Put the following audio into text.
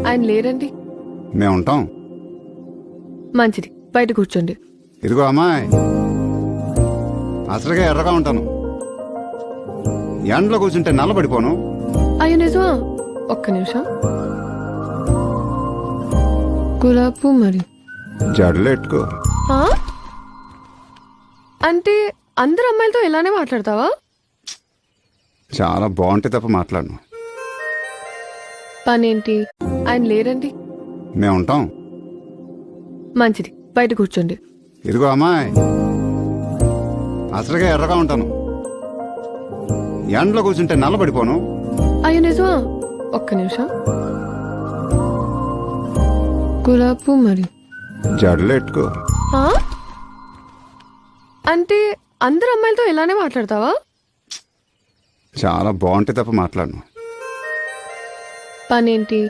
ఆయన లేరండి. మేము ఉంటాం. మంచిది, బయట కూర్చోండి. ఇదిగో అమ్మాయి, అసలుగా ఎర్రగా ఉంటాను. ఎండలో కూర్చుంటే నల్లబడిపోను. అయ్యో నిజమా? ఒక్క నిమిషం. గులాబ్ మరి జడలు ఎట్టుకో. ఆ? అంటే అందరు అమ్మాయిలతో ఇలానే మాట్లాడతావా? చాలా బాగుంటే తప్ప మాట్లాడను. పనేంటి? ఆయన లేరండి. మేము ఉంటాం. మంచిది, బయట కూర్చోండి. ఇదిగో అమ్మాయి, అసలుగా ఎర్రగా ఉంటాను. ఎండలో కూర్చుంటే నల్లబడిపోను. అయ్యో నిజమా? ఒక్క నిమిషం. గులాబ్ మరి జడలు ఎట్టుకో. ఆ? అంటే అందరు అమ్మాయిలతో ఇలానే మాట్లాడతావా? చాలా బాగుంటే తప్ప మాట్లాడను. పనేంటి?